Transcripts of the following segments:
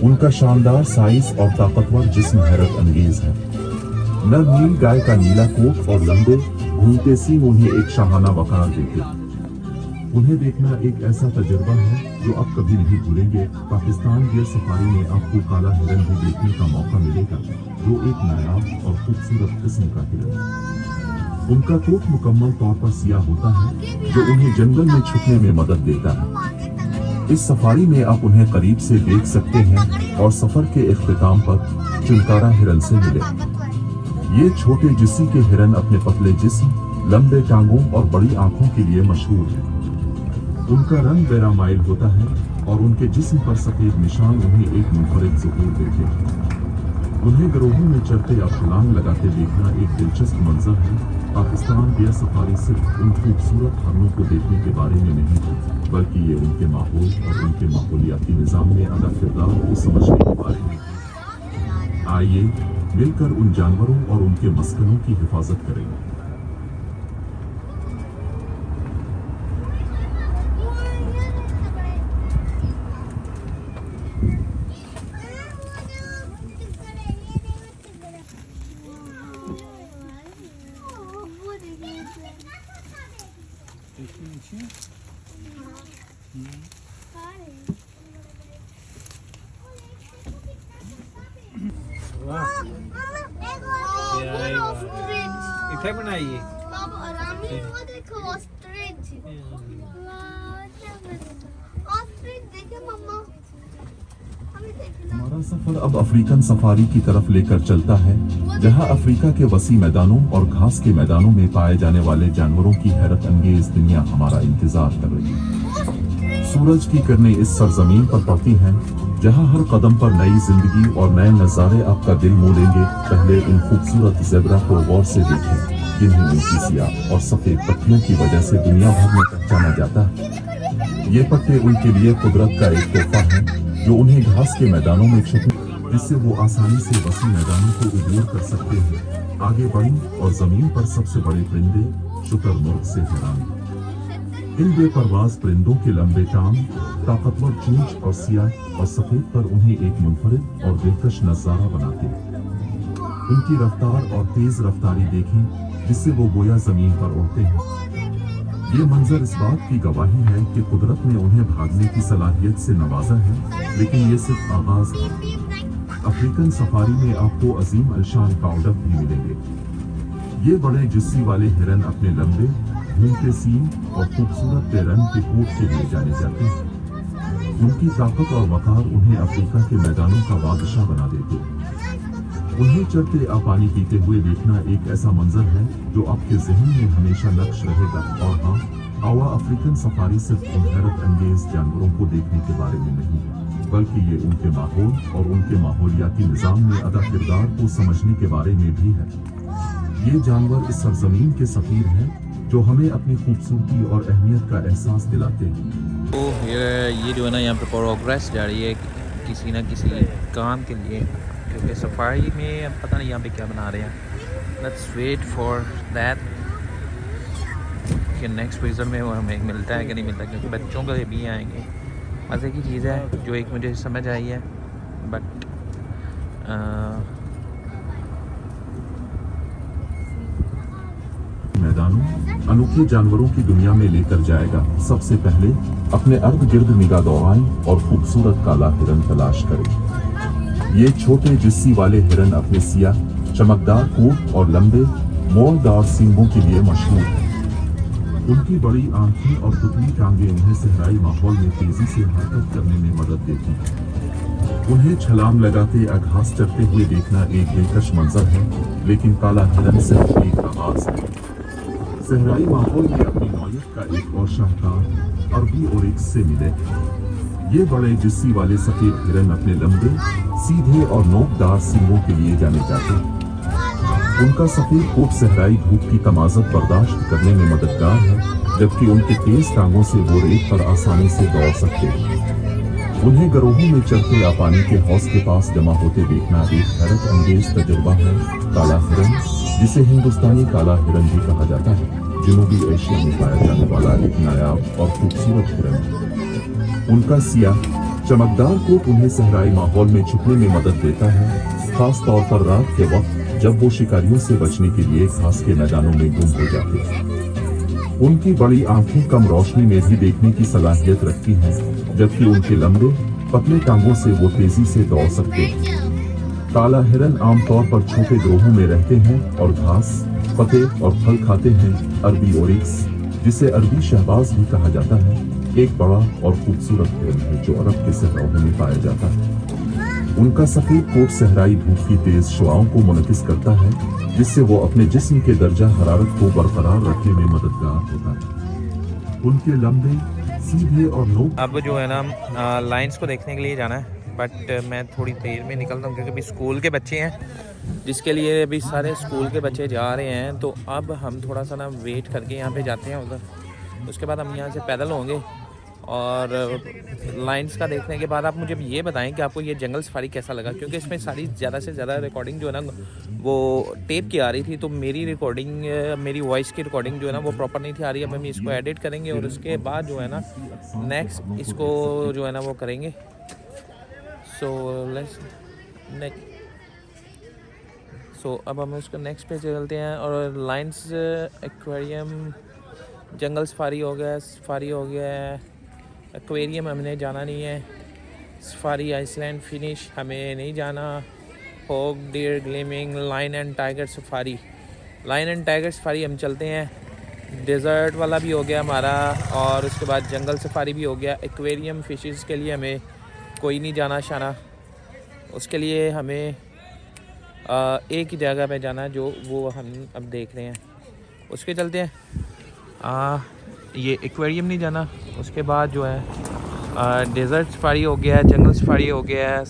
उनका शानदार साइज और ताकतवर जिस्म हैरत अंगेज है। नर नील गाय का नीला कोट और लंबे घूमते सींग उन्हें एक शाहाना वकार देते। उन्हें देखना एक ऐसा तजुर्बा है जो आप कभी नहीं भूलेंगे। पाकिस्तान डियर सफारी में आपको काला हिरन भी देखने का मौका मिलेगा, जो एक नायाब और खूबसूरत किस्म का हिरन है। उनका कोट मुकम्मल तौर पर सियाह होता है, जो उन्हें जंगल में छुपने में मदद देता है। इस सफारी में आप उन्हें करीब से देख सकते हैं और सफर के इख्तिताम पर चुनकारा हिरन से मिले। ये छोटे जिस्सी के हिरन अपने पतले जिस्म, लंबे टांगों और बड़ी आंखों के लिए मशहूर है। उनका रंग बेरामाइल होता है और उनके जिस्म पर सफेद निशान उन्हें एक मुनफरिद ज़ुहूर देते हैं। उन्हें गिरोहों में चढ़ते या छलांग लगाते देखना एक दिलचस्प मंजर है। पाकिस्तान डियर सफारी सिर्फ उन खूबसूरत हरणों को देखने के बारे में नहीं है, बल्कि ये उनके माहौल और उनके माहौलियाती निज़ाम में अदा किरदार को समझने के बारे में है। आइए मिलकर उन जानवरों और उनके मस्कनों की हिफाजत करेंगे। इथे बनाइए हमारा सफर अब अफ्रीकन सफारी की तरफ लेकर चलता है, जहां अफ्रीका के वसी मैदानों और घास के मैदानों में पाए जाने वाले जानवरों की हैरत अंगेज दुनिया हमारा इंतजार कर रही है। सूरज की किरणें इस सरजमीन पर पड़ती हैं, जहां हर कदम पर नई जिंदगी और नए नज़ारे आपका दिल मोह लेंगे। पहले इन खूबसूरत ज़ेब्रा को गौर से देखें, जिन्हें उनकी सियाह और सफेद पत्तियों की वजह से दुनिया भर में पहचाना जाता है। ये पत्ते उनके लिए कुदरत का एक तोहफा है, जो उन्हें घास के मैदानों में छुपने, जिससे वो आसानी से वसी मैदानों को उबूर कर सकते हैं। आगे बढ़ें और जमीन पर सबसे बड़े परिंदे शुतुरमुर्ग से हैरान। इन बेपरवाज परिंदों के लंबे टांग, ताकतवर चोंच और सियाह और सफेद पर उन्हें एक मुनफरिद और दिलकश नजारा बनाते हैं। उनकी रफ्तार और तेज रफ्तारी देखें, जिससे वो गोया जमीन पर उड़ते हैं। ये मंजर इस बात की गवाही है कि कुदरत ने उन्हें भागने की सलाहियत से नवाजा है, लेकिन ये सिर्फ आगाज है। अफ्रीकन सफारी में आपको अजीम अलशान पाउडर भी मिलेंगे। ये बड़े जिस्सी वाले हिरन अपने लंबे घूमते सींग और खूबसूरत रंग के कोट के लिए जाने जाते हैं। उनकी ताकत और वकार उन्हें अफ्रीका के मैदानों का बादशाह बना देते हैं। उन्हें चढ़ते या पानी पीते हुए देखना एक ऐसा मंजर है जो आपके जहन में हमेशा नक्श रहेगा। और हाँ, आवा अफ्रीकन सफारी सिर्फ उन हैरत अंगेज जानवरों को देखने के बारे में नहीं, बल्कि ये उनके माहौल और उनके माहौलियाती निज़ाम में अदा किरदार को समझने के बारे में भी है। ये जानवर इस सरजमीन के सफीर हैं, जो हमें अपनी खूबसूरती और अहमियत का एहसास दिलाते हैं। तो ये जो है ना, यहाँ पे प्रोग्रेस जा रही है किसी न किसी काम के लिए, क्योंकि सफारी में अब पता नहीं यहाँ पे क्या बना रहे हैं। लेट्स वेट फॉर दैट कि नेक्स्ट विज़िट में वो हमें मिलता है कि नहीं मिलता, क्योंकि बच्चों के भी आएंगे। मज़े की चीज़ है जो एक मुझे समझ आई है, बट मैदानों अनोखे जानवरों की दुनिया में लेकर जाएगा। सबसे पहले अपने अर्द गिर्द निगाह दौड़ाएं और खूबसूरत काला हिरन तलाश करें। ये छोटे जिस्सी वाले हिरन अपने सियाह चमकदार कोट और लंबे मोड़दार सींगों के लिए मशहूर हैं। उनकी बड़ी आंखें और पुतली टांगें उन्हें सहराई माहौल में तेजी से हरकत करने में मदद देती हैं। उन्हें छलांग लगाते या घास चरते हुए देखना एक दिलकश मंजर है, लेकिन काला हिरन सिर्फ एक आवाज है। सहराई माहौल में अपनी नौयत का एक और शाहकार अरबी ओरिक्स से मिले। ये बड़े जिस्सी वाले सफेद हिरन अपने लंबे, सीधे और नोकदार सींगों के लिए जाने जाते हैं। उनका सफेद कोट सहराई धूप की तमाज़त बर्दाश्त करने में मददगार है, जबकि उनके तेज टांगों से वो रेत पर आसानी से दौड़ सकते हैं। उन्हें गिरोहों में चढ़ते या पानी के हौज के पास जमा होते देखना एक हैरत अंगेज तजुर्बा है। काला हिरन, जिसे हिंदुस्तानी काला हिरन भी कहा जाता है, जनूबी एशिया में पाया जाने वाला एक नायाब और खूबसूरत हिरन है। उनका सियाह चमकदार कोट उन्हें सहराई माहौल में छुपने में मदद देता है, खास तौर पर रात के वक्त जब वो शिकारियों से बचने के लिए घास के मैदानों में गुम हो जाते हैं। उनकी बड़ी आंखें कम रोशनी में भी देखने की सलाहियत रखती हैं, जबकि उनके लंबे पतले टांगों से वो तेजी से दौड़ सकते हैं। काला हिरन आमतौर पर छोटे ग्रोहों में रहते हैं और घास, पत्ते और फल खाते हैं। अरबी ओरिक्स, जिसे अरबी शहबाज भी कहा जाता है, एक बड़ा और खूबसूरत हिरन है जो अरब के सहराओं में पाया जाता है। उनका सफेद कोट सहराई धूप की तेज शुआओं को मुनकिस करता है, जिससे वो अपने जिस्म के दर्जा हरारत को बरकरार रखने में मददगार होता है। उनके लंबे, सीधे और नोक अब जो है ना लाइंस को देखने के लिए जाना है, बट मैं थोड़ी देर में निकलता हूँ क्योंकि अभी स्कूल के बच्चे हैं, जिसके लिए अभी सारे स्कूल के बच्चे जा रहे हैं। तो अब हम थोड़ा सा ना वेट करके यहाँ पे जाते हैं उधर, उसके बाद हम यहाँ से पैदल होंगे। और लाइंस का देखने के बाद आप मुझे ये बताएं कि आपको ये जंगल सफारी कैसा लगा, क्योंकि इसमें सारी ज़्यादा से ज़्यादा रिकॉर्डिंग जो है ना वो टेप की आ रही थी, तो मेरी रिकॉर्डिंग, मेरी वॉइस की रिकॉर्डिंग जो है ना वो प्रॉपर नहीं थी आ रही। अब हम इसको एडिट करेंगे और उसके बाद जो है ना नेक्स्ट इसको जो है ना वो करेंगे। सो लेट्स नेक्स्ट अब हम उसको नेक्स्ट पे चलते हैं। और लाइंस एक्वेरियम, जंगल सफारी हो गया, एक्वेरियम हमने जाना नहीं है, सफारी आइसलैंड फिनिश हमें नहीं जाना, होग डियर ग्लेमिंग, लाइन एंड टाइगर सफारी, हम चलते हैं। डेजर्ट वाला भी हो गया हमारा, और उसके बाद जंगल सफारी भी हो गया। एक्वेरियम फिशेस के लिए हमें कोई नहीं जाना शाना, उसके लिए हमें एक ही जगह पे जाना जो वो हम अब देख रहे हैं, उसके चलते हैं। ये एक्वेरियम नहीं जाना। उसके बाद जो है डेजर्ट सफारी हो गया है, जंगल सफारी हो गया है,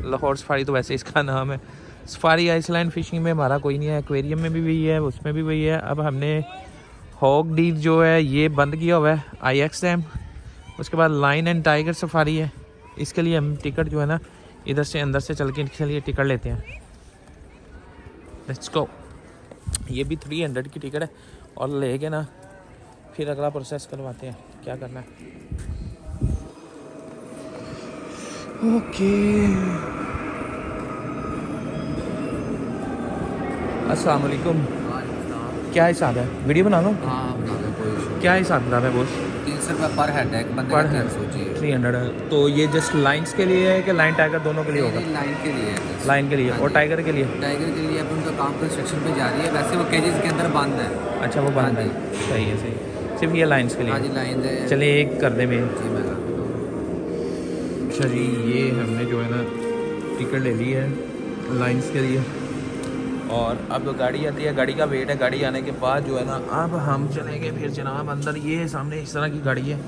लाहौर सफारी तो वैसे इसका नाम है। सफारी आइसलैंड फिशिंग में हमारा कोई नहीं है, एक्वेरियम में भी वही है, उसमें भी वही है। अब हमने हॉग डीर जो है ये बंद किया हुआ है, IX डैम। उसके बाद लाइन एंड टाइगर सफारी है, इसके लिए हम टिकट जो है ना इधर से अंदर से चल के इसके लिए टिकट लेते हैं। Let's go. ये भी 300 की टिकट है, और लेके ना फिर अगला प्रोसेस करवाते हैं, क्या करना है। ओके, अस्सलाम वालेकुम। क्या हिसाब है? वीडियो बना लो। हाँ बना दो, कोई इशू। क्या हिसाब किताब है बॉस? 300 रुपये पर हेड है, एक बंदे पर का हेड 300 300 है। तो ये जस्ट लाइंस के लिए है कि लाइन टाइगर दोनों के लिए होगा? लाइन के लिए है। लाइन के लिए। हाँ और जी। टाइगर के लिए? टाइगर के लिए अब उनका काम कंस्ट्रक्शन पे जा रही है, वैसे वो केजेस के अंदर बंद है। अच्छा, वो बंद हाँ है। जी। सही है, सही। सिर्फ ये लाइंस के हाँ जी, लिए? लाइन है। चलिए एक कर दें मैं। जी मैं कर देता हूँ। अच्छा जी, ये हमने जो है ना टिकट ले ली है लाइंस के लिए, और अब गाड़ी आती है, गाड़ी का वेट है। गाड़ी आने के बाद जो है ना अब हम चलेंगे फिर जनाब अंदर। ये सामने इस तरह की गाड़ी है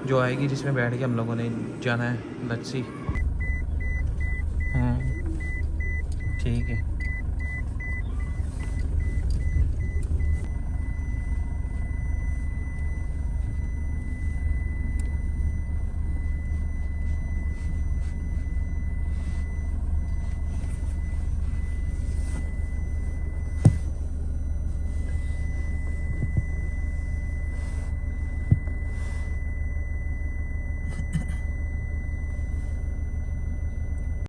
जो आएगी, जिसमें बैठ के हम लोगों ने जाना है। Let's see. ठीक है।